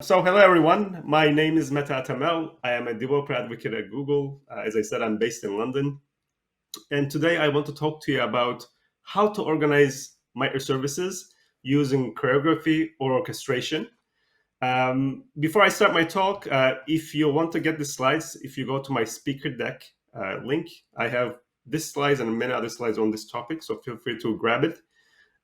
So hello everyone, my name is Mete Atamel. I am a developer advocate at Google. As I said, I'm based in London. And today I want to talk to you about how to organize microservices using choreography or orchestration. Before I start my talk, if you want to get the slides, if you go to my speaker deck link, I have this slides and many other slides on this topic, so feel free to grab it.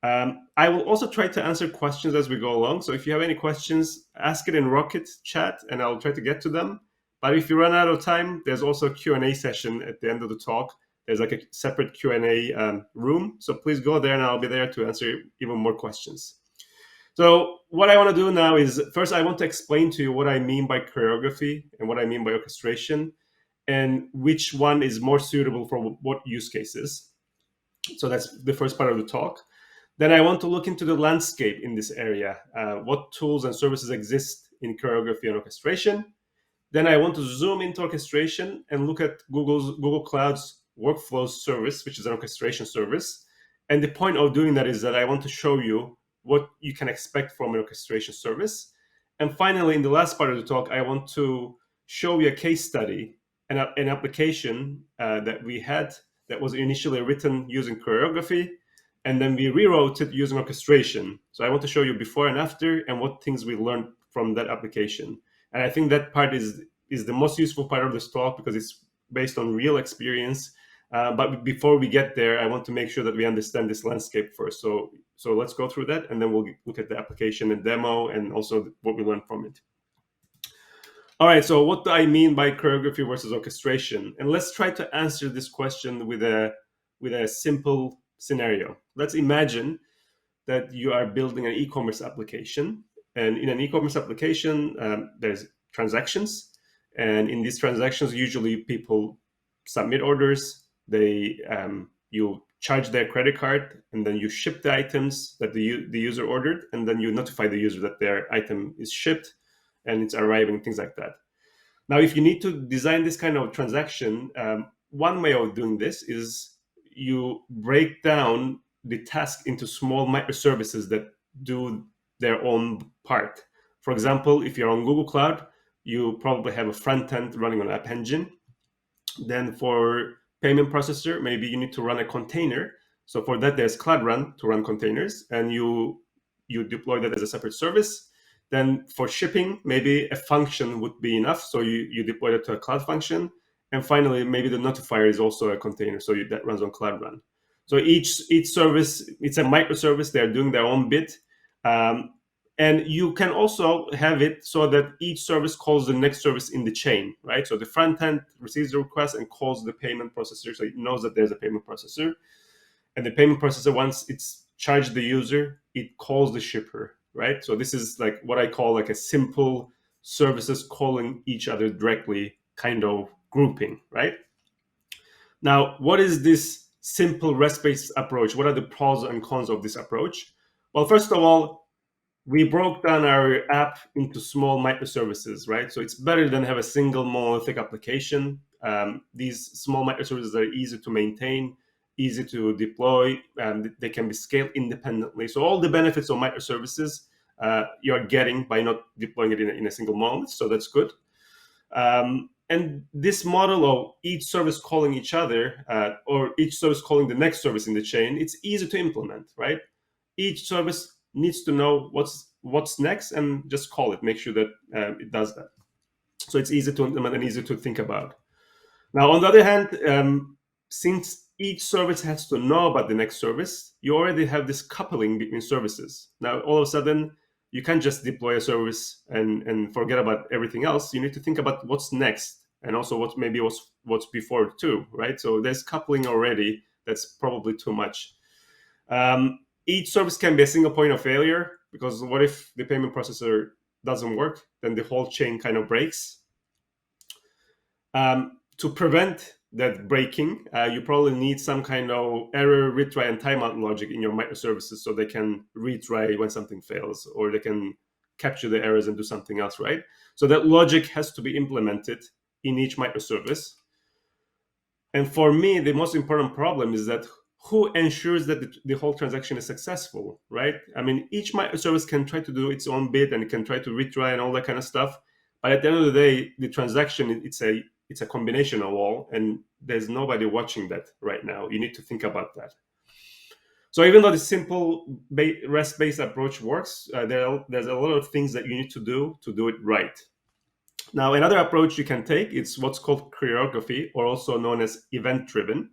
I will also try to answer questions as we go along. So if you have any questions, ask it in Rocket chat and I'll try to get to them. But if you run out of time, there's also a Q&A session at the end of the talk. There's like a separate Q&A room. So please go there and I'll be there to answer even more questions. So what I want to do now is first I want to explain to you what I mean by choreography and what I mean by orchestration and which one is more suitable for what use cases. So that's the first part of the talk. Then I want to look into the landscape in this area. What tools and services exist in choreography and orchestration? Then I want to zoom into orchestration and look at Google Cloud's workflows service, which is an orchestration service. And the point of doing that is that I want to show you what you can expect from an orchestration service. And finally, in the last part of the talk, I want to show you a case study, an application that we had that was initially written using choreography, and then we rewrote it using orchestration. So I want to show you before and after and what things we learned from that application. And I think that part is the most useful part of this talk because it's based on real experience. But before we get there, I want to make sure that we understand this landscape first. So let's go through that, and then we'll look at the application and demo and also what we learned from it. All right, so what do I mean by choreography versus orchestration? And let's try to answer this question with a simple scenario. Let's imagine that you are building an e-commerce application, and in an e-commerce application, there's transactions, and in these transactions, usually people submit orders. You charge their credit card, and then you ship the items that the user ordered, and then you notify the user that their item is shipped and it's arriving, things like that. Now, if you need to design this kind of transaction, one way of doing this is you break down the task into small microservices that do their own part. For example, if you're on Google Cloud, you probably have a front end running on App Engine. Then for payment processor, maybe you need to run a container. So for that, there's Cloud Run to run containers, and you deploy that as a separate service. Then for shipping, maybe a function would be enough. So you deploy it to a Cloud Function. And finally, maybe the notifier is also a container, so that runs on Cloud Run. So each service, it's a microservice. They're doing their own bit. And you can also have it so that each service calls the next service in the chain, right? So the front end receives the request and calls the payment processor, so it knows that there's a payment processor. And the payment processor, once it's charged the user, it calls the shipper, right? So this is like what I call like a simple services calling each other directly kind of grouping, right? Now, what is this simple REST-based approach? What are the pros and cons of this approach? Well, first of all, we broke down our app into small microservices, right? So it's better than have a single monolithic application. These small microservices are easy to maintain, easy to deploy, and they can be scaled independently. So all the benefits of microservices you're getting by not deploying it in a single monolith, so that's good. And this model of each service calling each other or each service calling the next service in the chain, it's easy to implement, right? Each service needs to know what's next and just call it, make sure that it does that. So it's easy to implement and easy to think about. Now, on the other hand, since each service has to know about the next service, you already have this coupling between services. Now, all of a sudden, you can't just deploy a service and forget about everything else. You need to think about what's next and also what's before too, right? So there's coupling already. That's probably too much. Each service can be a single point of failure, because what if the payment processor doesn't work? Then the whole chain kind of breaks. To prevent that breaking, you probably need some kind of error, retry, and timeout logic in your microservices so they can retry when something fails, or they can capture the errors and do something else, right? So that logic has to be implemented in each microservice. And for me, the most important problem is that who ensures that the whole transaction is successful, right? I mean, each microservice can try to do its own bit and it can try to retry and all that kind of stuff. But at the end of the day, the transaction, it's a combination of all, and there's nobody watching that right now. You need to think about that. So even though the simple REST-based approach works, there's a lot of things that you need to do it right. Now, another approach you can take is what's called choreography, or also known as event-driven.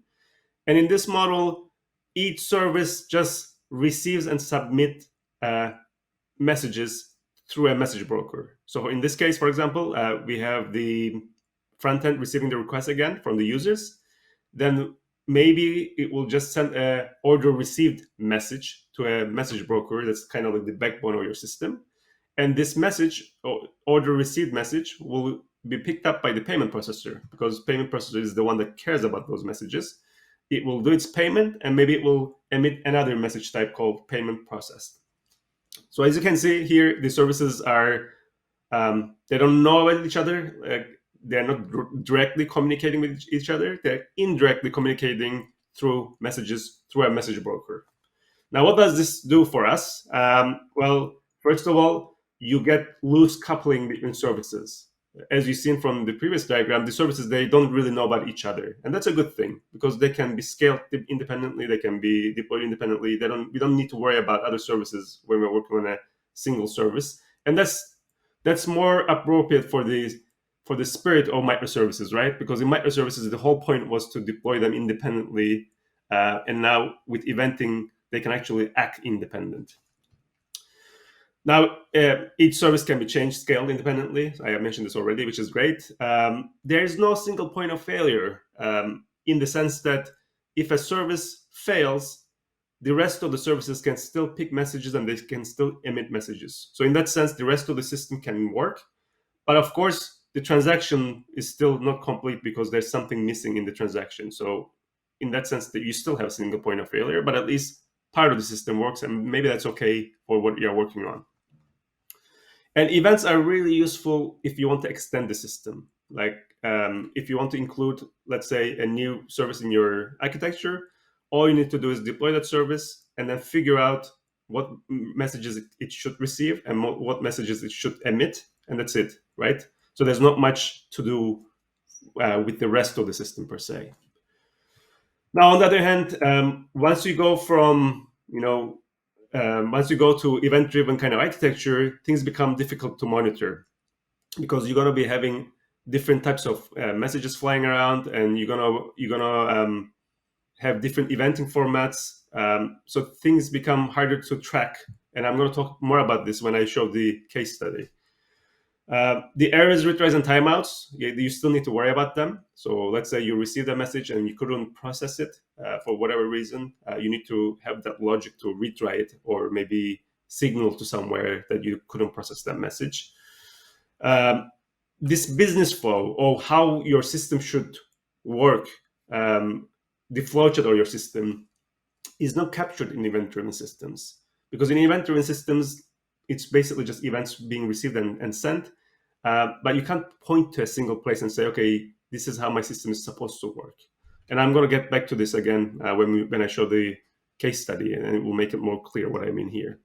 And in this model, each service just receives and submits messages through a message broker. So in this case, for example, we have the front end receiving the request again from the users. Then maybe it will just send a order received message to a message broker that's kind of like the backbone of your system. And this message, or order received message, will be picked up by the payment processor, because payment processor is the one that cares about those messages. It will do its payment, and maybe it will emit another message type called payment processed. So as you can see here, the services are, they don't know about each other. They're not directly communicating with each other. They're indirectly communicating through messages through a message broker. Now, what does this do for us? Well, first of all, you get loose coupling between services. As you've seen from the previous diagram, the services, they don't really know about each other. And that's a good thing, because they can be scaled independently, they can be deployed independently. We don't need to worry about other services when we're working on a single service. And that's more appropriate for the spirit of microservices, right? Because in microservices, the whole point was to deploy them independently. And now with eventing, they can actually act independent. Now, each service can be changed, scaled independently. I have mentioned this already, which is great. There is no single point of failure, in the sense that if a service fails, the rest of the services can still pick messages and they can still emit messages. So in that sense, the rest of the system can work. But of course, the transaction is still not complete because there's something missing in the transaction. So in that sense, that you still have a single point of failure, but at least part of the system works, and maybe that's okay for what you're working on. And events are really useful if you want to extend the system. Like if you want to include, let's say, a new service in your architecture, all you need to do is deploy that service and then figure out what messages it should receive and what messages it should emit, and that's it, right? So there's not much to do with the rest of the system per se. Now, on the other hand, once you go from, once you go to event-driven kind of architecture, things become difficult to monitor, because you're going to be having different types of messages flying around, and you're gonna have different eventing formats. So things become harder to track, and I'm going to talk more about this when I show the case study. The errors, retries, and timeouts, you still need to worry about them. So let's say you received a message and you couldn't process it for whatever reason. You need to have that logic to retry it, or maybe signal to somewhere that you couldn't process that message. This business flow, or how your system should work, the flowchart of your system, is not captured in event-driven systems. Because in event-driven systems, it's basically just events being received and sent. But you can't point to a single place and say, okay, this is how my system is supposed to work. And I'm going to get back to this again when I show the case study, and it will make it more clear what I mean here.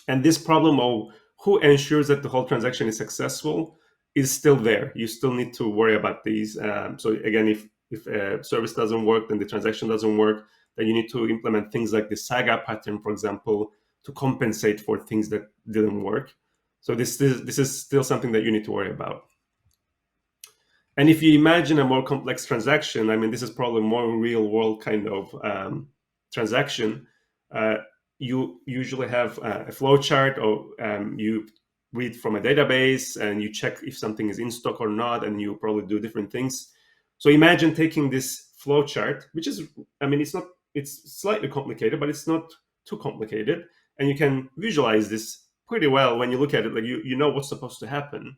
And this problem of who ensures that the whole transaction is successful is still there. You still need to worry about these. So again, if a service doesn't work, then the transaction doesn't work, then you need to implement things like the saga pattern, for example, to compensate for things that didn't work. So this is still something that you need to worry about. And if you imagine a more complex transaction, I mean, this is probably more real world kind of transaction. You usually have a flow chart, or you read from a database and you check if something is in stock or not, and you probably do different things. So imagine taking this flow chart, which is, I mean, it's slightly complicated, but it's not too complicated. And you can visualize this pretty well when you look at it, like you know what's supposed to happen.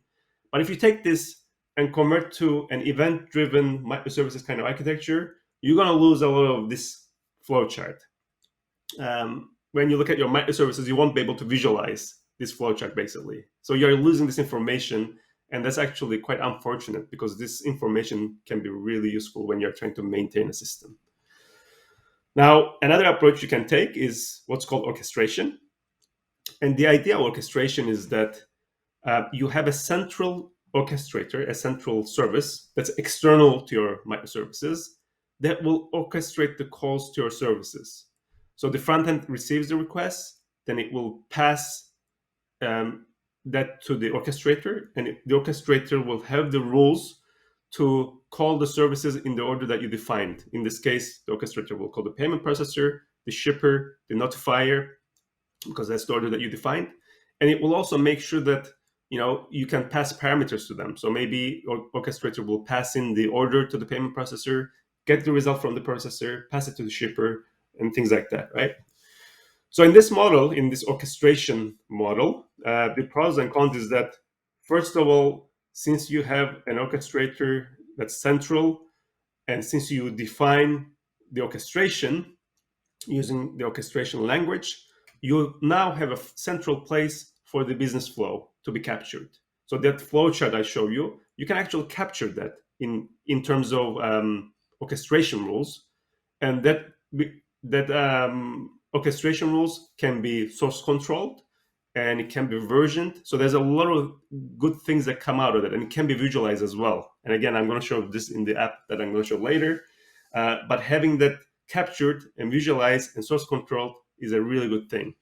But if you take this and convert to an event-driven microservices kind of architecture, you're going to lose a lot of this flow chart. When you look at your microservices, you won't be able to visualize this flowchart, basically. So you're losing this information, and that's actually quite unfortunate, because this information can be really useful when you're trying to maintain a system. Now, another approach you can take is what's called orchestration. And the idea of orchestration is that you have a central orchestrator, a central service that's external to your microservices that will orchestrate the calls to your services. So the front end receives the request, then it will pass that to the orchestrator, and the orchestrator will have the rules to call the services in the order that you defined. In this case, the orchestrator will call the payment processor, the shipper, the notifier, because that's the order that you defined. And it will also make sure that you can pass parameters to them. So maybe orchestrator will pass in the order to the payment processor, get the result from the processor, pass it to the shipper, and things like that, right? So in this model, in this orchestration model, the pros and cons is that, first of all, since you have an orchestrator that's central, and since you define the orchestration using the orchestration language, you now have a central place for the business flow to be captured. So that flow chart I show you, you can actually capture that in terms of orchestration rules, and that orchestration rules can be source controlled and it can be versioned. So there's a lot of good things that come out of it, and it can be visualized as well. And again, I'm going to show this in the app that I'm going to show later. But having that captured and visualized and source controlled is a really good thing.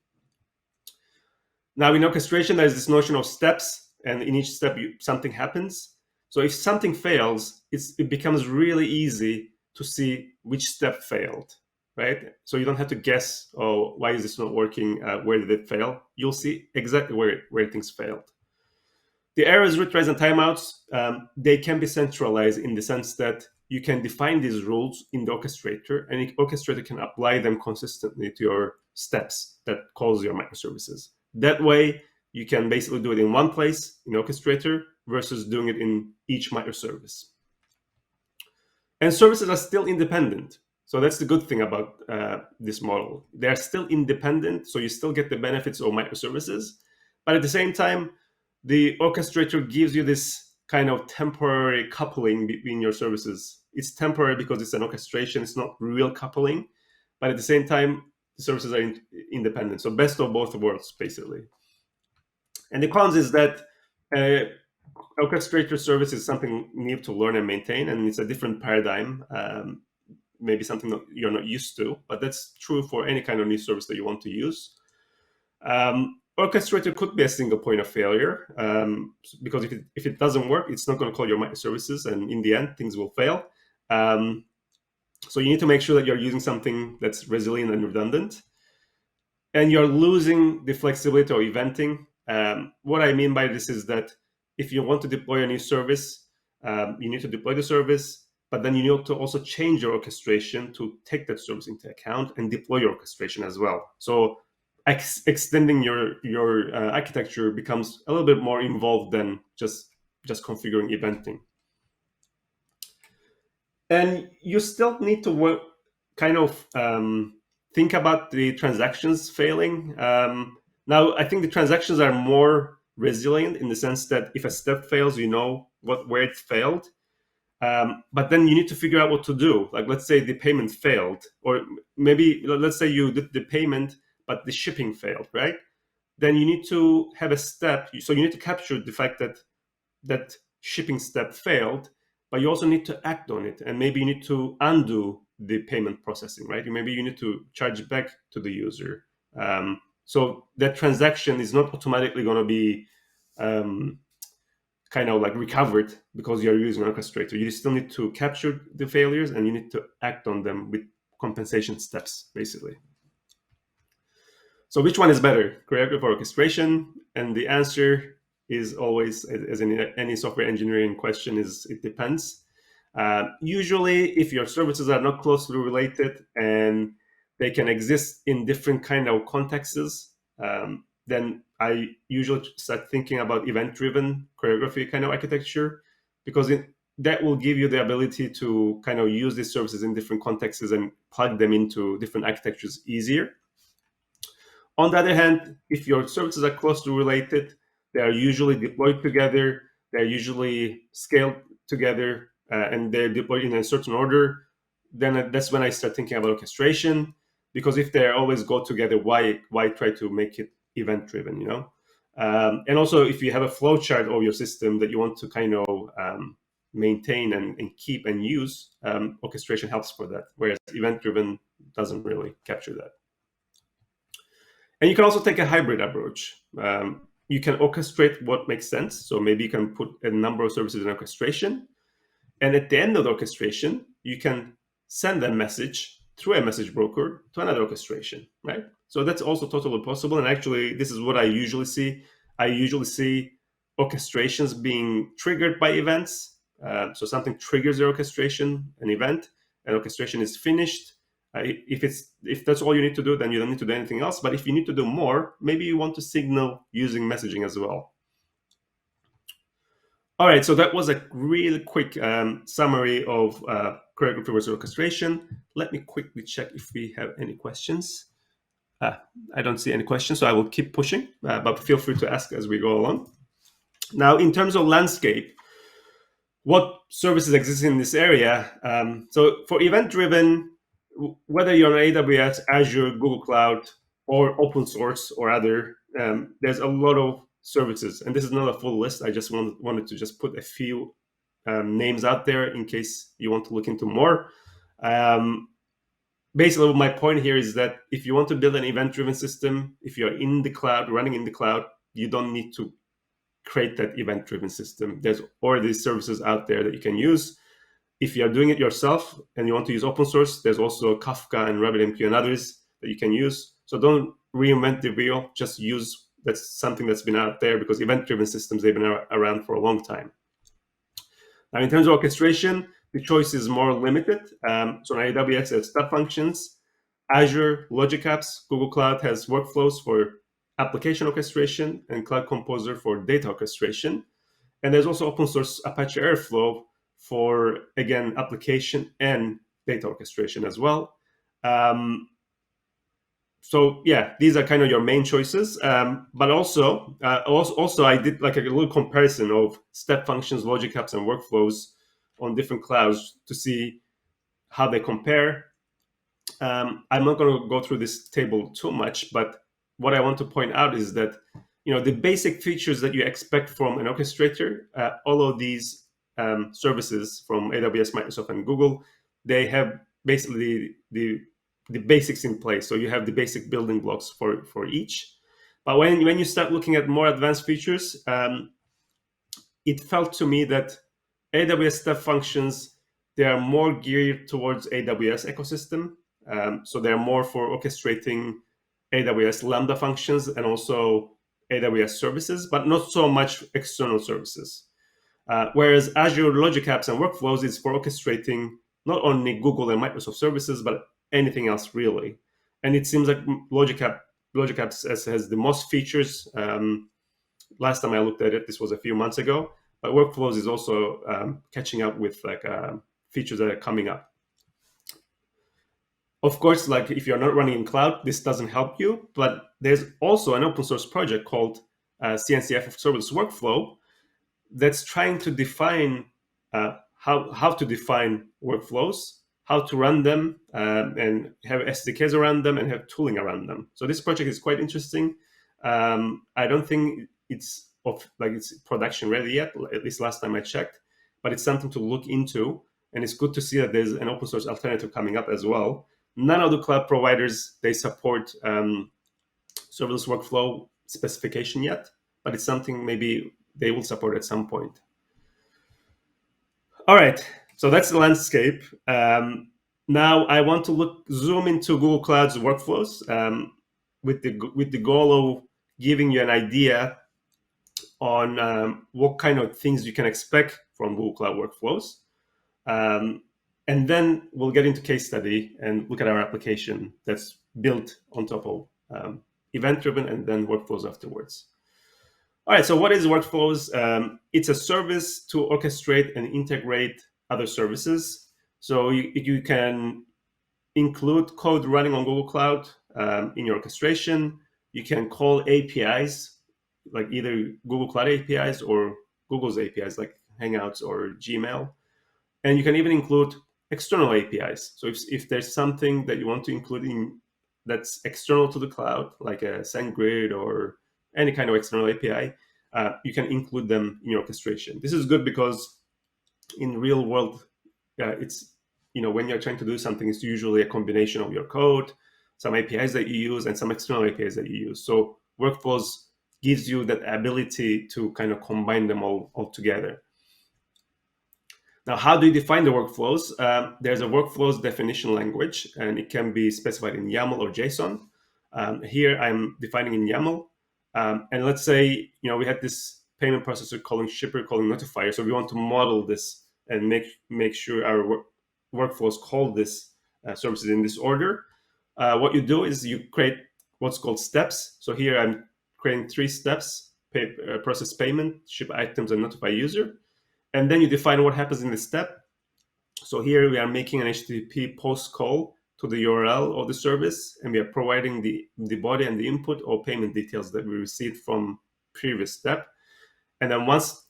Now, in orchestration, there's this notion of steps, and in each step, something happens. So if something fails, it becomes really easy to see which step failed, right? So you don't have to guess, oh, why is this not working? Where did it fail? You'll see exactly where things failed. The errors, retries, and timeouts, they can be centralized in the sense that you can define these rules in the orchestrator, and the orchestrator can apply them consistently to your steps that calls your microservices. That way, you can basically do it in one place in orchestrator versus doing it in each microservice. And services are still independent. So that's the good thing about this model. They're still independent, so you still get the benefits of microservices. But at the same time, the orchestrator gives you this kind of temporary coupling between your services. It's temporary because it's an orchestration, it's not real coupling. But at the same time, the services are independent. So best of both worlds, basically. And the cons is that orchestrator service is something you need to learn and maintain, and it's a different paradigm. Maybe something that you're not used to, but that's true for any kind of new service that you want to use. Orchestrator could be a single point of failure, because if it doesn't work, it's not going to call your microservices, and in the end, things will fail. So you need to make sure that you're using something that's resilient and redundant, and you're losing the flexibility of eventing. What I mean by this is that if you want to deploy a new service, you need to deploy the service, but then you need to also change your orchestration to take that service into account and deploy your orchestration as well. So extending your architecture becomes a little bit more involved than just configuring eventing. And you still need to kind of think about the transactions failing. Now, I think the transactions are more resilient in the sense that if a step fails, you know where it failed. But then you need to figure out what to do. Like, let's say the payment failed, or maybe let's say you did the payment, but the shipping failed, right? Then you need to have a step. So you need to capture the fact that shipping step failed, but you also need to act on it. And maybe you need to undo the payment processing, right? Maybe you need to charge it back to the user. So that transaction is not automatically going to be kind of like recovered because you're using an orchestrator. You still need to capture the failures and you need to act on them with compensation steps, basically. So which one is better, choreography or orchestration? And the answer is always, as in any software engineering question, is it depends. Usually, if your services are not closely related and they can exist in different kind of contexts, then I usually start thinking about event-driven choreography kind of architecture, because that will give you the ability to kind of use these services in different contexts and plug them into different architectures easier. On the other hand, if your services are closely related, they are usually deployed together, they're usually scaled together, and they're deployed in a certain order. then that's when I start thinking about orchestration, because if they always go together, why try to make it event driven, you know? And also, if you have a flow chart of your system that you want to kind of maintain and keep and use, orchestration helps for that, whereas event driven doesn't really capture that. And you can also take a hybrid approach. You can orchestrate what makes sense. So maybe you can put a number of services in orchestration, and at the end of the orchestration, you can send a message through a message broker to another orchestration, right? So that's also totally possible. And actually, this is what I usually see. I usually see orchestrations being triggered by events. So something triggers the orchestration, an event, and orchestration is finished. If that's all you need to do, then you don't need to do anything else. But if you need to do more, maybe you want to signal using messaging as well. All right, so that was a really quick summary of choreography versus orchestration. Let me quickly check if we have any questions. I don't see any questions, so I will keep pushing, but feel free to ask as we go along. Now, in terms of landscape, what services exist in this area? So for event-driven, whether you're on AWS, Azure, Google Cloud, or open source or other, there's a lot of services. And this is not a full list. I just wanted to just put a few names out there in case you want to look into more. Basically, my point here is that if you want to build an event-driven system, if you're in the cloud, running in the cloud, you don't need to create that event-driven system. There's already services out there that you can use. If you are doing it yourself and you want to use open source, there's also Kafka and RabbitMQ and others that you can use. So don't reinvent the wheel, just use that's something that's been out there, because event-driven systems, they've been around for a long time. Now, in terms of orchestration, the choice is more limited. So on AWS, there's step functions. Azure, Logic Apps, Google Cloud has workflows for application orchestration, and Cloud Composer for data orchestration. And there's also open source Apache Airflow for, again, application and data orchestration as well. So yeah, these are kind of your main choices. But also I did like a little comparison of step functions, logic apps, and workflows on different clouds to see how they compare. I'm not going to go through this table too much, but what I want to point out is that, you know, the basic features that you expect from an orchestrator, all of these services from AWS, Microsoft, and Google, they have basically the basics in place. So you have the basic building blocks for each. But when you start looking at more advanced features, it felt to me that AWS step functions, they are more geared towards AWS ecosystem. So they're more for orchestrating AWS Lambda functions and also AWS services, but not so much external services. Whereas Azure Logic Apps and Workflows is for orchestrating not only Google and Microsoft services, but anything else really. And it seems like Logic Apps has the most features. Last time I looked at it, this was a few months ago, but Workflows is also catching up with like features that are coming up. Of course, like if you're not running in cloud, this doesn't help you, but there's also an open source project called CNCF of Serverless Workflow that's trying to define how to define workflows, how to run them, and have SDKs around them and have tooling around them. So this project is quite interesting. I don't think it's production ready yet, at least last time I checked, but it's something to look into, and it's good to see that there's an open source alternative coming up as well. None of the cloud providers, they support serverless workflow specification yet, but it's something maybe they will support at some point. All right, so that's the landscape. Now I want to zoom into Google Cloud's workflows with the goal of giving you an idea on what kind of things you can expect from Google Cloud workflows. And then we'll get into case study and look at our application that's built on top of event-driven and then workflows afterwards. All right, so what is workflows? It's a service to orchestrate and integrate other services. So you can include code running on Google Cloud in your orchestration. You can call APIs, like either Google Cloud APIs or Google's APIs, like Hangouts or Gmail. And you can even include external APIs. So if there's something that you want to include in that's external to the cloud, like a SendGrid or any kind of external API, you can include them in your orchestration. This is good because in real world, it's when you're trying to do something, it's usually a combination of your code, some APIs that you use, and some external APIs that you use. So workflows gives you that ability to kind of combine them all together. Now, how do you define the workflows? There's a workflows definition language, and it can be specified in YAML or JSON. Here, I'm defining in YAML. And let's say, we had this payment processor calling shipper, calling notifier. So we want to model this and make sure our workflows call this services in this order. What you do is you create what's called steps. So here I'm creating 3 steps: process payment, ship items, and notify user. And then you define what happens in the step. So here we are making an HTTP post call to the URL of the service, and we are providing the body and the input or payment details that we received from previous step. And then once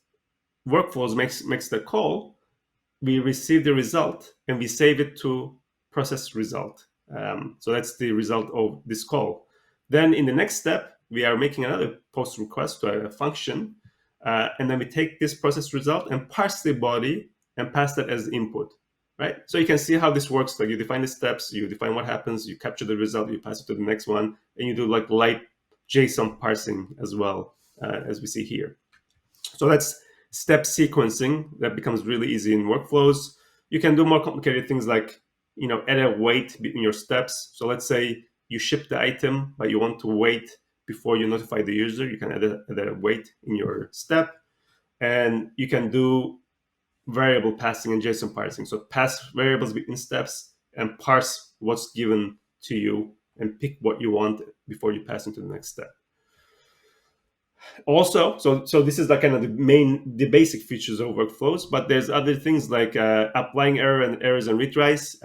workflows makes the call, we receive the result and we save it to process result. So that's the result of this call. Then in the next step, we are making another post request to a function. And then we take this process result and parse the body and pass that as input, right? So you can see how this works. Like you define the steps, you define what happens, you capture the result, you pass it to the next one, and you do like light JSON parsing as well, as we see here. So that's step sequencing. That becomes really easy in workflows. You can do more complicated things like, add a wait in your steps. So let's say you ship the item, but you want to wait before you notify the user. You can add a wait in your step. And you can do variable passing and JSON parsing. So pass variables in steps and parse what's given to you and pick what you want before you pass into the next step. Also, so this is like kind of the basic features of workflows, but there's other things like applying errors and retries.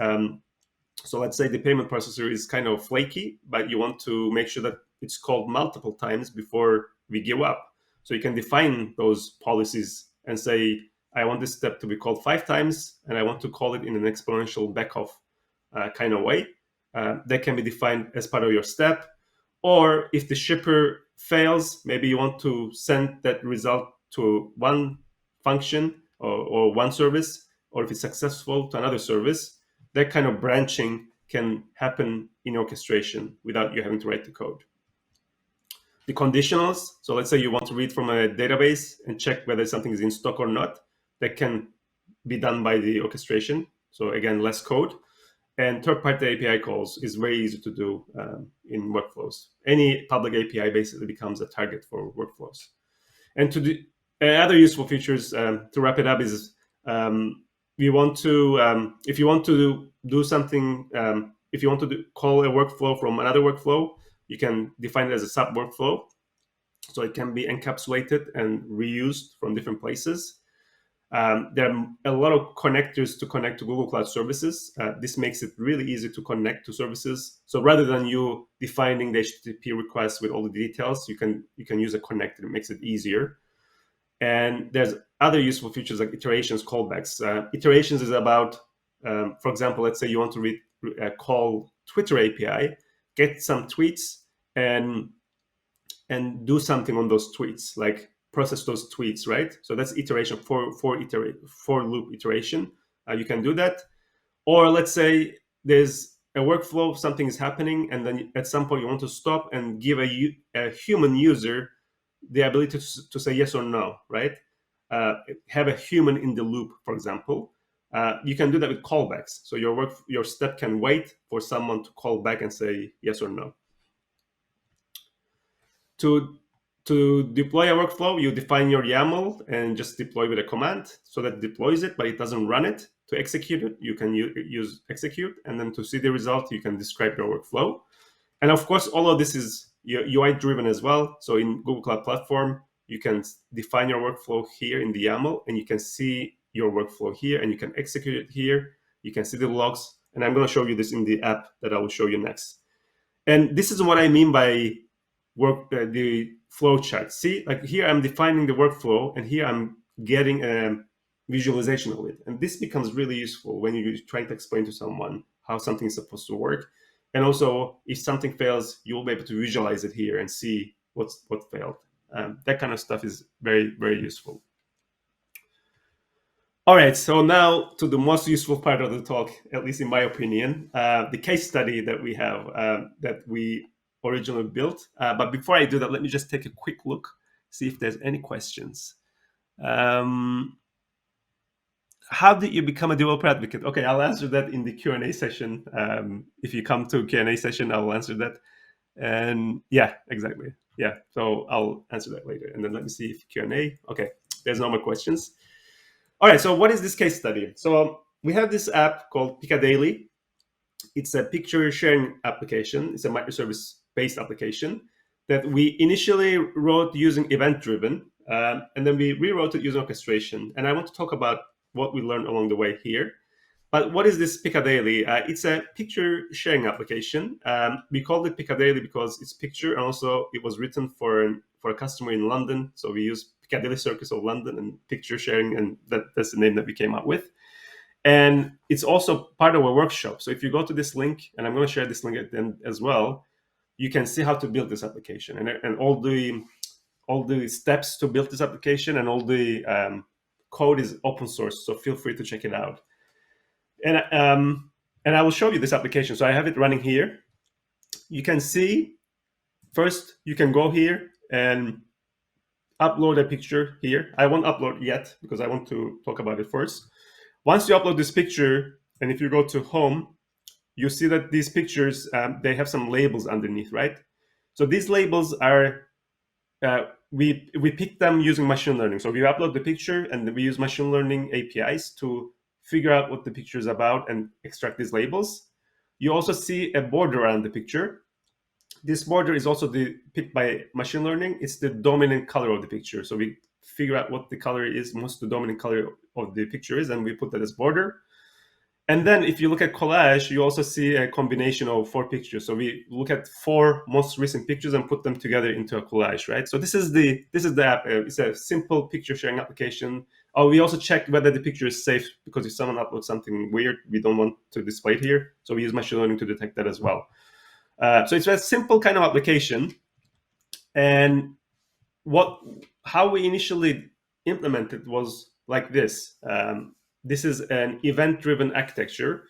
So let's say the payment processor is kind of flaky, but you want to make sure that it's called multiple times before we give up. So you can define those policies and say, I want this step to be called 5 times, and I want to call it in an exponential backoff kind of way. That can be defined as part of your step. Or if the shipper fails, maybe you want to send that result to one function or one service, or if it's successful, to another service. That kind of branching can happen in orchestration without you having to write the code. The conditionals, so let's say you want to read from a database and check whether something is in stock or not. That can be done by the orchestration. So again, less code. And third-party API calls is very easy to do in workflows. Any public API basically becomes a target for workflows. And to do other useful features, to wrap it up, is we want to, if you want to do something, if you want to call a workflow from another workflow, you can define it as a sub workflow. So it can be encapsulated and reused from different places. There are a lot of connectors to connect to Google Cloud Services. This makes it really easy to connect to services. So rather than you defining the HTTP request with all the details, you can use a connector. It makes it easier. And there's other useful features like iterations, callbacks. Iterations is about, for example, let's say you want to call Twitter API, get some tweets, and do something on those tweets, like process those tweets, right? So that's iteration, for loop iteration. You can do that. Or let's say there's a workflow, something is happening, and then at some point you want to stop and give a human user the ability to say yes or no, right? Have a human in the loop, for example. You can do that with callbacks. So your step can wait for someone to call back and say yes or no. To deploy a workflow, you define your YAML and just deploy with a command. So that deploys it, but it doesn't run it. To execute it, you can use execute. And then to see the result, you can describe your workflow. And of course, all of this is UI driven as well. So in Google Cloud Platform, you can define your workflow here in the YAML, and you can see your workflow here, and you can execute it here. You can see the logs. And I'm going to show you this in the app that I will show you next. And this is what I mean by the flow chart. See, like here I'm defining the workflow, and here I'm getting visualization of it. And this becomes really useful when you're trying to explain to someone how something is supposed to work. And also, if something fails, you'll be able to visualize it here and see what failed. That kind of stuff is very, very useful. All right, so now to the most useful part of the talk, at least in my opinion, the case study that we have that we originally built. But before I do that, let me just take a quick look, see if there's any questions. How did you become a developer advocate? Okay, I'll answer that in the Q&A session. If you come to Q&A session, I'll answer that. And yeah, exactly. Yeah, so I'll answer that later. And then let me see if Q&A. Okay, there's no more questions. All right, so what is this case study? So we have this app called Piccadilly. It's a picture sharing application. It's a microservice-based application that we initially wrote using event-driven, and then we rewrote it using orchestration. And I want to talk about what we learned along the way here. But what is this Piccadilly? It's a picture sharing application. We called it Piccadilly because it's picture, and also it was written for a customer in London. So we use Piccadilly Circus of London and picture sharing, and that's the name that we came up with. And it's also part of a workshop. So if you go to this link, and I'm going to share this link at the end as well, you can see how to build this application and all the steps to build this application, and all the code is open source. So feel free to check it out. And I will show you this application. So I have it running here. You can see, first, you can go here and upload a picture here. I won't upload yet because I want to talk about it first. Once you upload this picture, and if you go to home, you see that these pictures, they have some labels underneath, right? So these labels are, we pick them using machine learning. So we upload the picture, and we use machine learning APIs to figure out what the picture is about and extract these labels. You also see a border around the picture. This border is also picked by machine learning. It's the dominant color of the picture. So we figure out what the color is, most the dominant color of the picture is, and we put that as border. And then if you look at collage, you also see a combination of 4 pictures. So we look at 4 most recent pictures and put them together into a collage, right? So this is the app. It's a simple picture sharing application. Oh, we also check whether the picture is safe, because if someone uploads something weird, we don't want to display it here. So we use machine learning to detect that as well. So it's a simple kind of application. And how we initially implemented was like this. This is an event-driven architecture.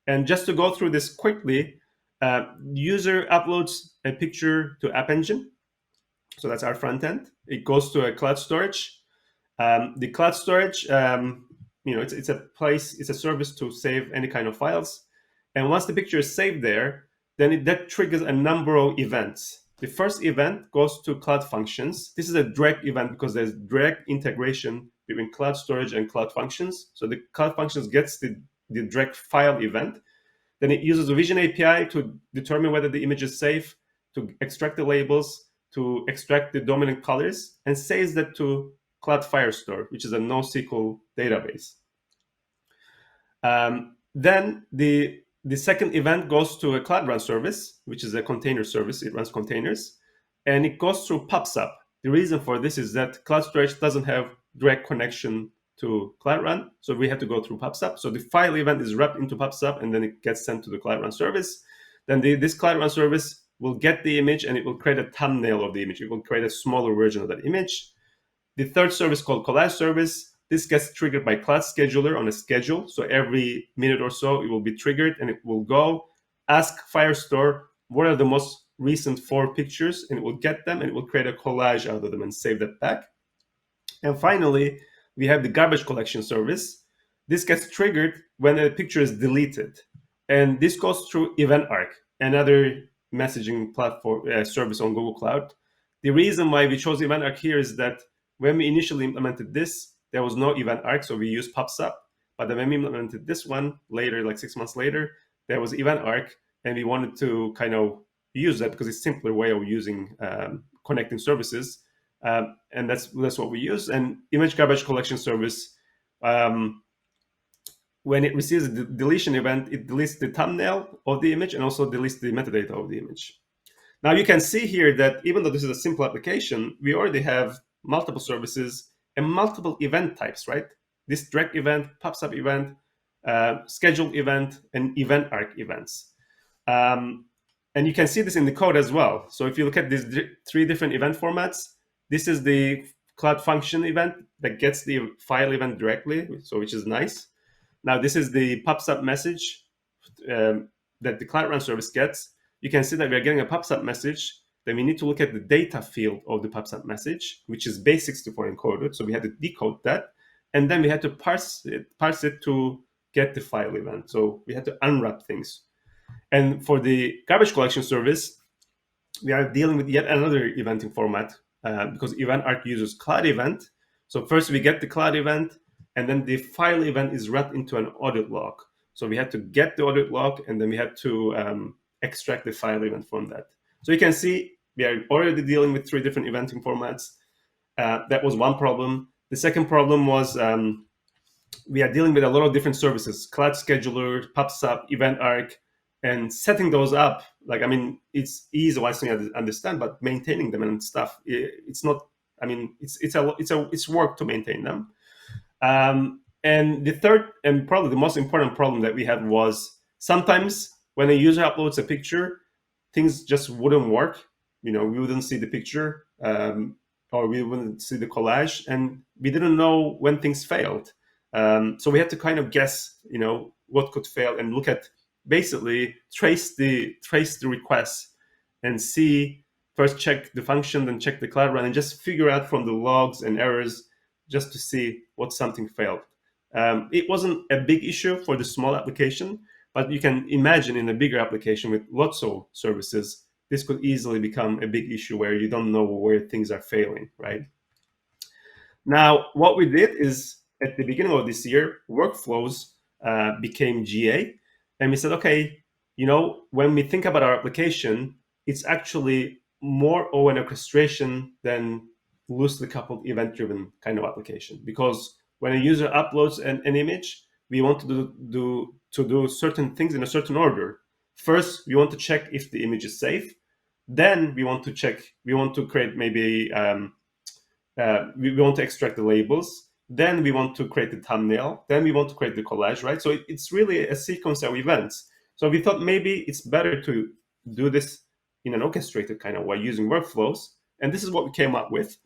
And just to go through this quickly, user uploads a picture to App Engine. So that's our front end. It goes to a cloud storage. The cloud storage, it's a place, it's a service to save any kind of files. And once the picture is saved there, then that triggers a number of events. The first event goes to Cloud Functions. This is a direct event because there's direct integration between Cloud Storage and Cloud Functions. So the Cloud Functions gets the direct file event. Then it uses a Vision API to determine whether the image is safe, to extract the labels, to extract the dominant colors, and saves that to Cloud Firestore, which is a NoSQL database. Then the second event goes to a Cloud Run service, which is a container service. It runs containers, and it goes through PubSub. The reason for this is that Cloud Storage doesn't have direct connection to Cloud Run, so we have to go through PubSub. So the file event is wrapped into PubSub, and then it gets sent to the Cloud Run service. Then this Cloud Run service will get the image, and it will create a thumbnail of the image. It will create a smaller version of that image. The third service, called Collage service, this gets triggered by Cloud Scheduler on a schedule. So every minute or so, it will be triggered, and it will go ask Firestore what are the most recent 4 pictures, and it will get them, and it will create a collage out of them and save that back. And finally, we have the garbage collection service. This gets triggered when a picture is deleted. And this goes through EventArc, another messaging platform service on Google Cloud. The reason why we chose EventArc here is that when we initially implemented this, there was no EventArc, so we used PubSub. But then when we implemented this one later, like 6 months later, there was EventArc, and we wanted to kind of use that because it's a simpler way of using connecting services. And that's what we use. And image garbage collection service, when it receives a deletion event, it deletes the thumbnail of the image and also deletes the metadata of the image. Now you can see here that even though this is a simple application, we already have multiple services and multiple event types, right? this direct event, pops up event, scheduled event, and event arc events. And you can see this in the code as well. So if you look at these three different event formats, this is the Cloud Function event that gets the file event directly, so which is nice. Now this is the pops up message that the Cloud Run service gets. You can see that we are getting a pops up message. Then we need to look at the data field of the pops up message, which is base64 encoded. So we had to decode that, and then we had to parse it to get the file event. So we had to unwrap things. And for the garbage collection service, we are dealing with yet another eventing format because event arc uses cloud event. So first we get the cloud event, and then the file event is wrapped into an audit log. So we had to get the audit log, and then we had to extract the file event from that. So you can see we are already dealing with three different eventing formats. That was one problem. The second problem was we are dealing with a lot of different services: Cloud Scheduler, PubSub, Event Arc, and setting those up. Like, I mean, it's easy once you understand, but maintaining them and stuff, it's not. I mean, it's work to maintain them. And the third and probably the most important problem that we had was sometimes when a user uploads a picture, things just wouldn't work. You know, we wouldn't see the picture, or we wouldn't see the collage, and we didn't know when things failed. So we had to kind of guess, you know, what could fail and look at basically trace the requests and see, first check the function, then check the Cloud Run, and just figure out from the logs and errors just to see what something failed. It wasn't a big issue for the small application, but you can imagine in a bigger application with lots of services, this could easily become a big issue where you don't know where things are failing, right? Now, what we did is at the beginning of this year, workflows became GA. And we said, okay, you know, when we think about our application, it's actually more of an orchestration than loosely coupled event-driven kind of application. Because when a user uploads an image, we want to do certain things in a certain order. First, we want to check if the image is safe. Then we want to create maybe, we want to extract the labels. Then we want to create the thumbnail. Then we want to create the collage, right? So it's really a sequence of events. So we thought maybe it's better to do this in an orchestrated kind of way using workflows. And this is what we came up with.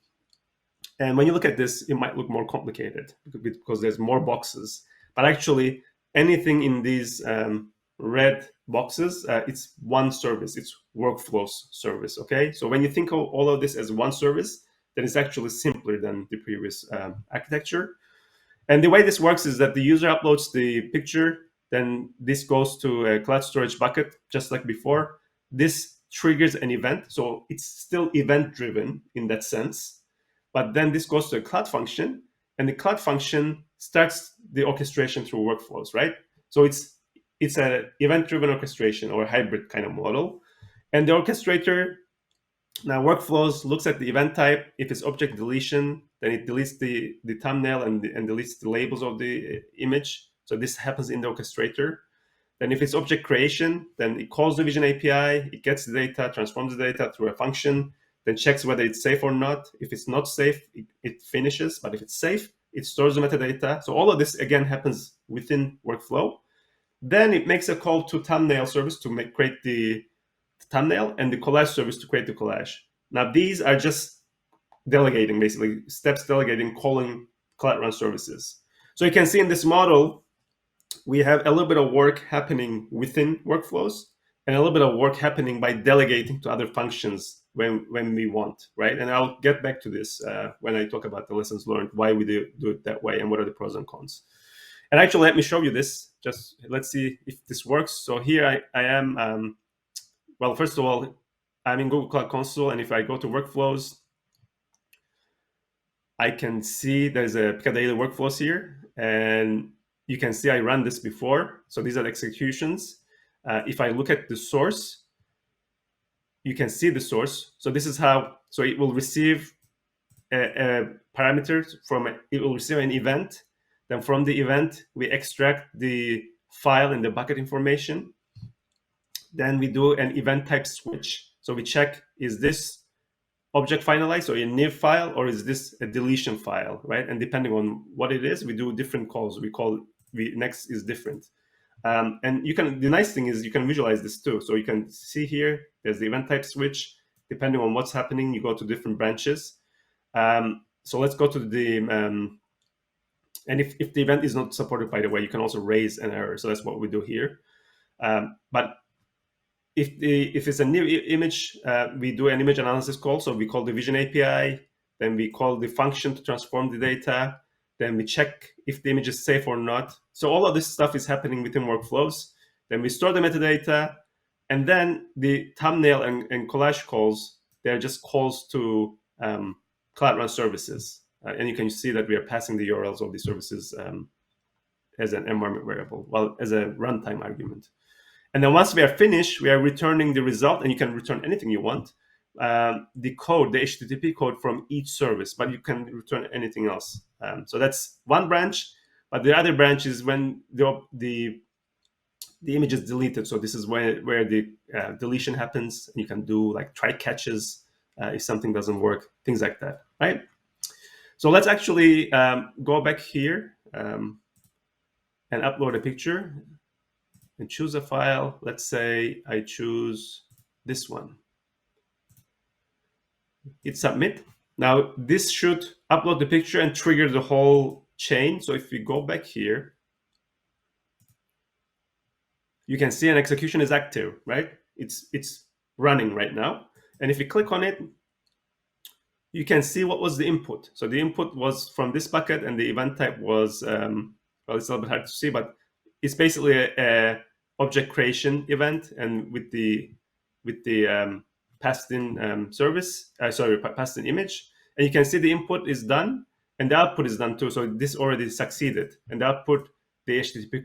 And when you look at this, it might look more complicated because there's more boxes. But actually, anything in these red boxes, it's one service. It's workflows service, okay? So when you think of all of this as one service, then it's actually simpler than the previous architecture. And the way this works is that the user uploads the picture, then this goes to a cloud storage bucket, just like before. This triggers an event, so it's still event-driven in that sense. But then this goes to a cloud function, and the cloud function starts the orchestration through workflows, right? So it's an event-driven orchestration or a hybrid kind of model. And the orchestrator now workflows looks at the event type. If it's object deletion, then it deletes the thumbnail and deletes the labels of the image. So this happens in the orchestrator. Then if it's object creation, then it calls the Vision API, it gets the data, transforms the data through a function, then checks whether it's safe or not. If it's not safe, it finishes. But if it's safe, it stores the metadata. So all of this, again, happens within workflow. Then it makes a call to thumbnail service to create the thumbnail and the collage service to create the collage. Now, these are just delegating, basically, steps delegating, calling Cloud Run services. So you can see in this model, we have a little bit of work happening within workflows and a little bit of work happening by delegating to other functions when we want, right? And I'll get back to this when I talk about the lessons learned, why we do it that way and what are the pros and cons. And actually, let me show you this. Just let's see if this works. So here I am. Well, first of all, I'm in Google Cloud Console, and if I go to workflows, I can see there's a Picadilly workflows here, and you can see I ran this before. So these are the executions. If I look at the source, you can see the source. So this is how, so it will receive a parameter it will receive an event. Then from the event, we extract the file and the bucket information. Then we do an event type switch. So we check, is this object finalized, or a new file, or is this a deletion file, right? And depending on what it is, we do different calls. Next is different. And the nice thing is you can visualize this too. So you can see here, there's the event type switch. Depending on what's happening, you go to different branches. So let's go to the, and if the event is not supported, by the way, you can also raise an error. So that's what we do here. But if it's a new image, we do an image analysis call. So we call the vision API, then we call the function to transform the data, then we check if the image is safe or not. So all of this stuff is happening within workflows. Then we store the metadata, and then the thumbnail and collage calls, they're just calls to Cloud Run services. And you can see that we are passing the URLs of the services as an environment variable, well, as a runtime argument. And then once we are finished, we are returning the result, and you can return anything you want. The code, the HTTP code from each service, but you can return anything else. So that's one branch, but the other branch is when the image is deleted. So this is where the deletion happens, and you can do like try catches if something doesn't work, things like that, right? So let's actually go back here and upload a picture and choose a file. Let's say I choose this one. Hit submit. Now this should upload the picture and trigger the whole chain. So if we go back here, you can see an execution is active, right? It's running right now. And if you click on it, you can see what was the input. So the input was from this bucket, and the event type was, well, it's a little bit hard to see, but it's basically a object creation event, and with the passed in service, passed in image, and you can see the input is done and the output is done too. So this already succeeded, and the output, the HTTP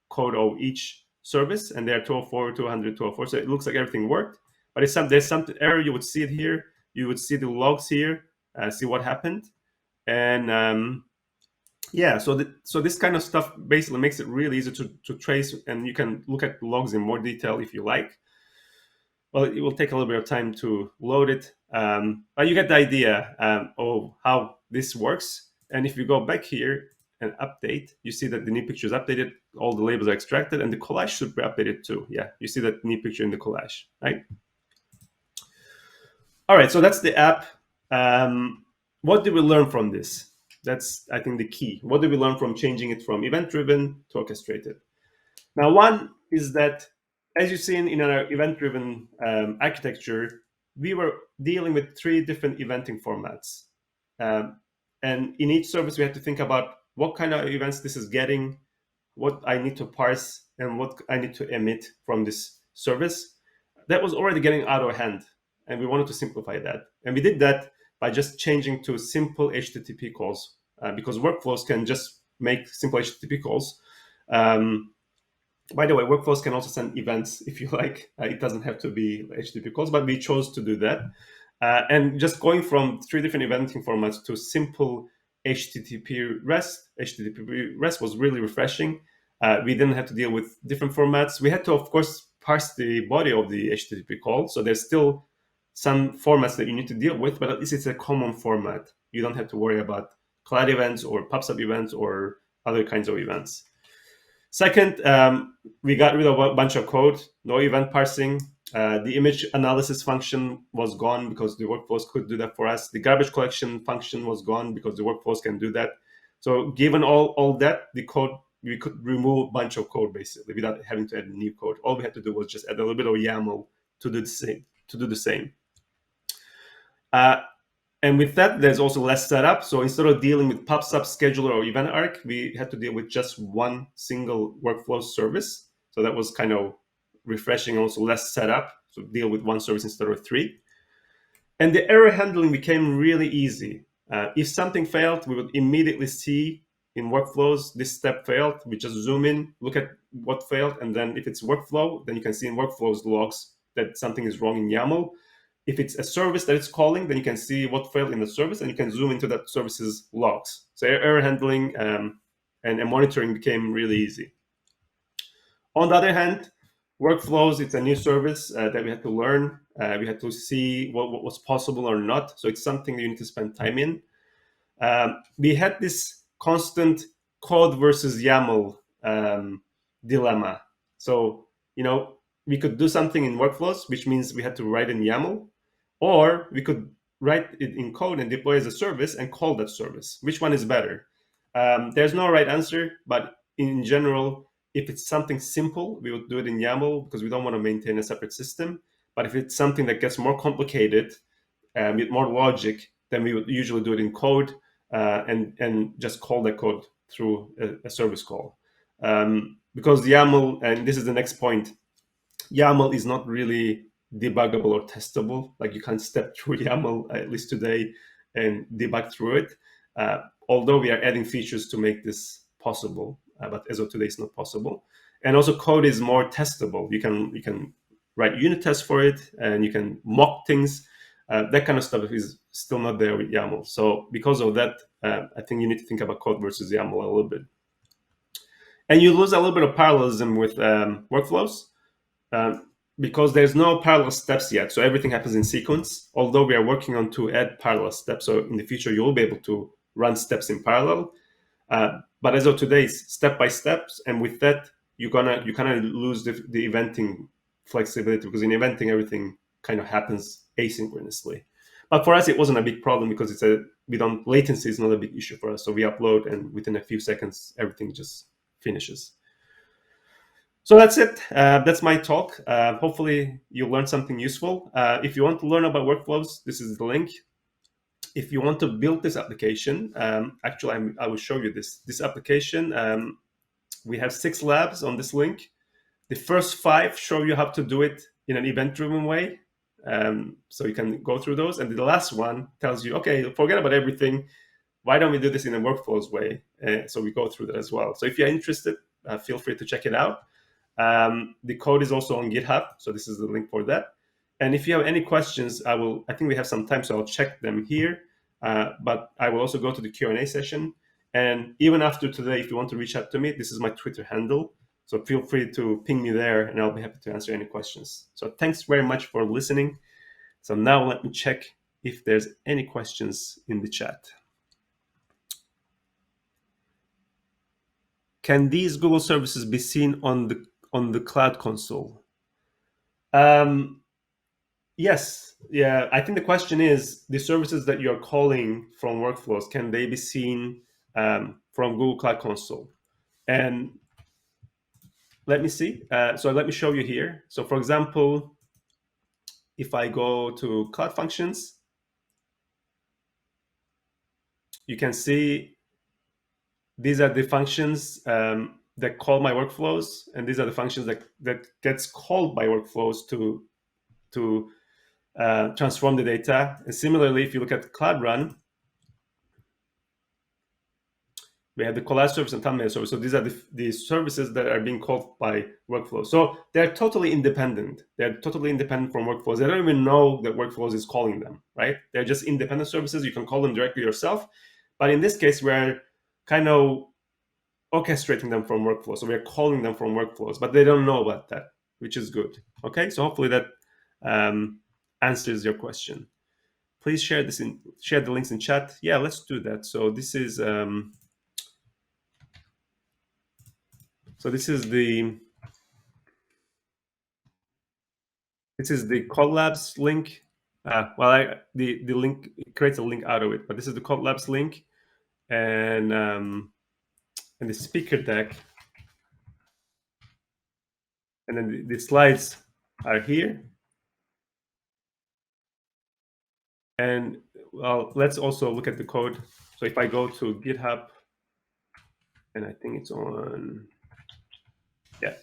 code of each service, and there are 204, 200, 204. So it looks like everything worked, but there's some error. You would see it here. You would see the logs here, see what happened, and yeah, so this kind of stuff basically makes it really easy to trace, and you can look at the logs in more detail if you like. Well, it will take a little bit of time to load it, but you get the idea of how this works. And if you go back here and update, you see that the new picture is updated, all the labels are extracted, and the collage should be updated too. Yeah, you see that new picture in the collage, right? All right, so that's the app. What did we learn from this? That's, I think, the key. What did we learn from changing it from event-driven to orchestrated? Now, one is that, as you've seen in our event-driven architecture, we were dealing with 3 different eventing formats. And in each service, we had to think about what kind of events this is getting, what I need to parse, and what I need to emit from this service. That was already getting out of hand, and we wanted to simplify that. And we did that by just changing to simple HTTP calls, because workflows can just make simple HTTP calls. By the way, workflows can also send events if you like. It doesn't have to be HTTP calls, but we chose to do that. And just going from 3 different eventing formats to simple HTTP REST was really refreshing. We didn't have to deal with different formats. We had to, of course, parse the body of the HTTP call. So there's still some formats that you need to deal with, but at least it's a common format. You don't have to worry about CLAD events or PubSub events or other kinds of events. Second, we got rid of a bunch of code, no event parsing. The image analysis function was gone because the workflows could do that for us. The garbage collection function was gone because the workflows can do that. So given all that, the code, we could remove a bunch of code basically without having to add new code. All we had to do was just add a little bit of YAML to do the same. And with that, there's also less setup. So instead of dealing with PubSub, scheduler, or event arc, we had to deal with just one single workflow service. So that was kind of refreshing, also less setup. So deal with one service instead of 3. And the error handling became really easy. If something failed, we would immediately see in workflows, this step failed. We just zoom in, look at what failed. And then if it's workflow, then you can see in workflows logs that something is wrong in YAML. If it's a service that it's calling, then you can see what failed in the service, and you can zoom into that service's logs. So error handling and monitoring became really easy. On the other hand, Workflows, it's a new service that we had to learn. We had to see what was possible or not. So it's something that you need to spend time in. We had this constant code versus YAML dilemma. So, we could do something in workflows, which means we had to write in YAML, or we could write it in code and deploy as a service and call that service. Which one is better? There's no right answer, but in general, if it's something simple, we would do it in YAML because we don't want to maintain a separate system. But if it's something that gets more complicated with more logic, then we would usually do it in code and just call that code through a service call. Because YAML, and this is the next point, YAML is not really debuggable or testable. Like you can't step through YAML, at least today, and debug through it. Although we are adding features to make this possible, but as of today, it's not possible. And also, code is more testable. You can write unit tests for it, and you can mock things. That kind of stuff is still not there with YAML. So because of that, I think you need to think about code versus YAML a little bit. And you lose a little bit of parallelism with workflows because there's no parallel steps yet. So everything happens in sequence, although we are working on to add parallel steps. So in the future, you'll be able to run steps in parallel. But as of today, it's step by steps. And with that, you kind of lose the eventing flexibility, because in eventing, everything kind of happens asynchronously. But for us, it wasn't a big problem because latency is not a big issue for us. So we upload, and within a few seconds, everything just finishes. So that's it. That's my talk. Hopefully you learned something useful. If you want to learn about workflows, this is the link. If you want to build this application, actually, I will show you this application. We have 6 labs on this link. The first 5 show you how to do it in an event-driven way. So you can go through those. And the last one tells you, okay, forget about everything. Why don't we do this in a workflows way? So we go through that as well. So if you're interested, feel free to check it out. The code is also on GitHub. So this is the link for that. And if you have any questions, I think we have some time, so I'll check them here. But I will also go to the Q&A session. And even after today, if you want to reach out to me, this is my Twitter handle. So feel free to ping me there, and I'll be happy to answer any questions. So thanks very much for listening. So now let me check if there's any questions in the chat. Can these Google services be seen on the Cloud Console? Yes. Yeah. I think the question is, the services that you're calling from workflows, can they be seen from Google Cloud Console? And let me see. So let me show you here. So for example, if I go to Cloud Functions, you can see these are the functions that call my workflows, and these are the functions that gets called by workflows to transform the data. And similarly, if you look at Cloud Run, we have the collage service and thumbnail service. So these are the services that are being called by workflows. So they're totally independent. They're totally independent from workflows. They don't even know that workflows is calling them, right? They're just independent services. You can call them directly yourself. But in this case, we're kind of orchestrating them from workflows. So we're calling them from workflows, but they don't know about that, which is good. Okay, so hopefully that answers your question. Please share the links in chat. Yeah, let's do that. So this is the Collabs link. The link creates a link out of it, but this is the Collabs link, and the speaker deck, and then the slides are here. And well, let's also look at the code. So if I go to GitHub, and I think it's on, yeah.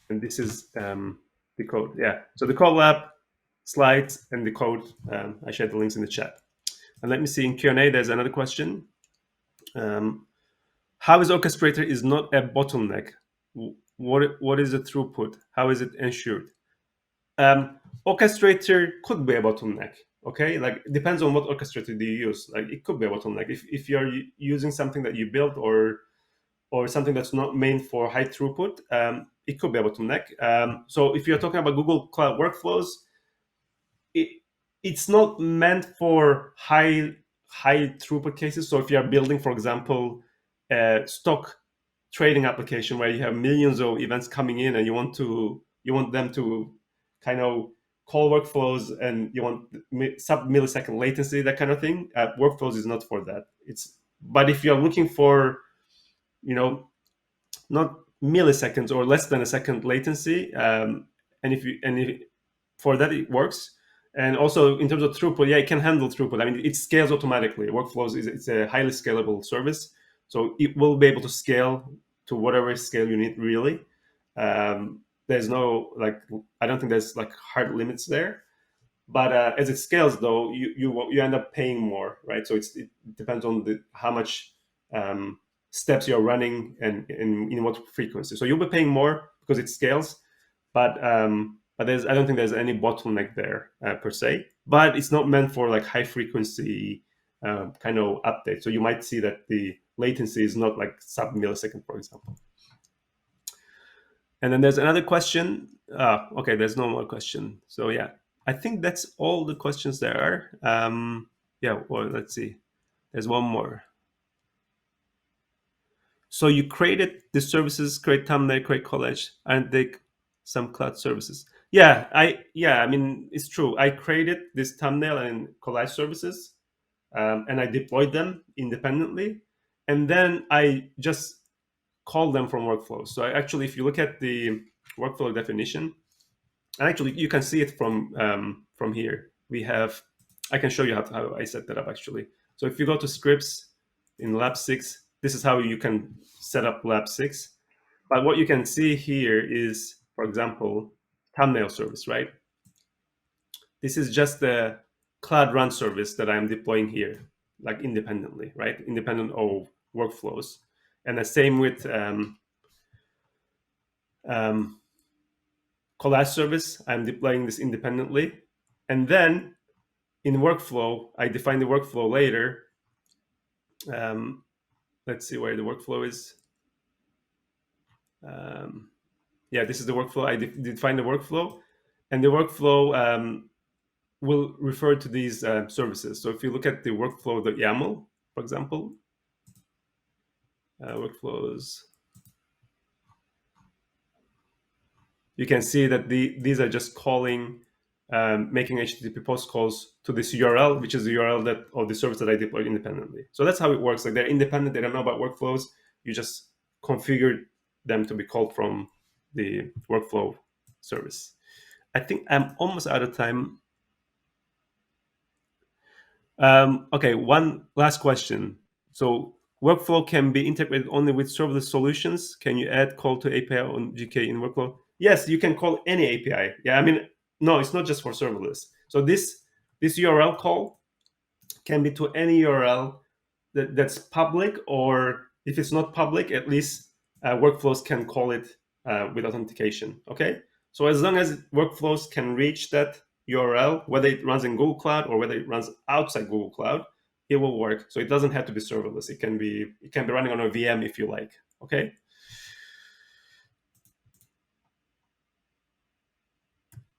And this is the code, yeah. So the Collab slides and the code, I shared the links in the chat. And let me see, in Q&A, there's another question. How is Orchestrator is not a bottleneck? What is the throughput? How is it ensured? Orchestrator could be a bottleneck, okay? Like, it depends on what orchestrator do you use. Like, it could be a bottleneck. If you're using something that you built, or or something that's not meant for high throughput, it could be a bottleneck. So if you're talking about Google Cloud Workflows, it, it's not meant for high throughput cases. So if you are building, for example, a stock trading application where you have millions of events coming in and you want them to kind of call workflows and you want sub millisecond latency, that kind of thing, workflows is not for that. But if you're looking for, you know, not milliseconds or less than a second latency, for that it works. And also in terms of throughput, yeah, it can handle throughput. I mean, it scales automatically. Workflows it's a highly scalable service, so it will be able to scale to whatever scale you need, really. There's no, like, I don't think there's like hard limits there. But as it scales, though, you end up paying more, right? So it depends on how much steps you're running and in what frequency. So you'll be paying more because it scales, but I don't think there's any bottleneck there per se. But it's not meant for like high frequency kind of update. So you might see that the latency is not like sub millisecond, for example. And then there's another question. Okay, there's no more question. So yeah, I think that's all the questions there are. Yeah, well, let's see. There's one more. So you created the services, create thumbnail, create collage, and they some cloud services. Yeah, I mean, it's true. I created this thumbnail and collage services, and I deployed them independently, and then I just call them from workflows. So actually, if you look at the workflow definition, and actually you can see it from here. I can show you how I set that up actually. So if you go to scripts in lab 6, this is how you can set up lab 6. But what you can see here is, for example, thumbnail service, right? This is just the Cloud Run service that I'm deploying here, like independently, right? Independent of workflows. And the same with collage service. I'm deploying this independently. And then in workflow, I define the workflow later. Let's see where the workflow is. Yeah, this is the workflow. I define the workflow, and the workflow will refer to these services. So if you look at the workflow.yaml, for example, workflows, you can see that these are just calling, making HTTP post calls to this URL, which is the URL of the service that I deployed independently. So that's how it works. Like, they're independent. They don't know about workflows. You just configure them to be called from the workflow service. I think I'm almost out of time. Okay, one last question. So workflow can be integrated only with serverless solutions. Can you add call to API on GK in workflow? Yes, you can call any API. Yeah, I mean, no, it's not just for serverless. So this URL call can be to any URL that's public, or if it's not public, at least workflows can call it with authentication. Okay, so as long as workflows can reach that URL, whether it runs in Google Cloud or whether it runs outside Google Cloud, it will work. So it doesn't have to be serverless. It can be running on a VM if you like. Okay.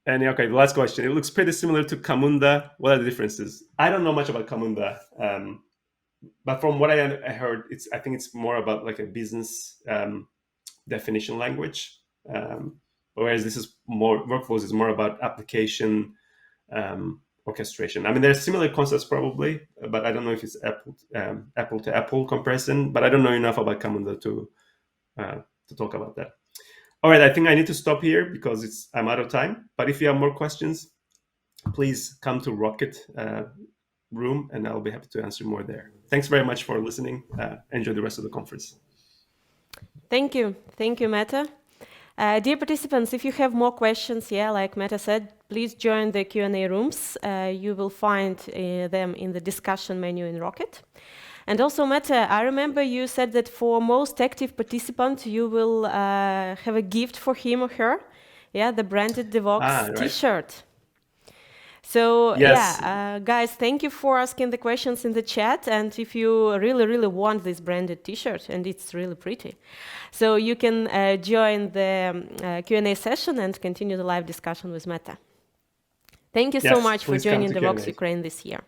And okay, the last question. It looks pretty similar to Camunda. What are the differences? I don't know much about Camunda, but from what I heard, I think it's more about like a business definition language, whereas this is more workflows is more about application orchestration. I mean, there's similar concepts probably, but I don't know if it's apple to apple comparison. But I don't know enough about Camunda to talk about that. All right, I think I need to stop here because I'm out of time. But if you have more questions, please come to Rocket room, and I'll be happy to answer more there. Thanks very much for listening. Enjoy the rest of the conference. Thank you, Mete. Dear participants, if you have more questions, like Mete said, please join the Q&A rooms. You will find them in the discussion menu in Rocket. And also, Mete, I remember you said that for most active participant, you will have a gift for him or her. Yeah, the branded Devoxx t-shirt. So Yes. guys, thank you for asking the questions in the chat. And if you really, really want this branded T-shirt, and it's really pretty, so you can join the Q&A session and continue the live discussion with Mete. Thank you so Yes, much for please come joining to Devoxx Q&A. Ukraine this year.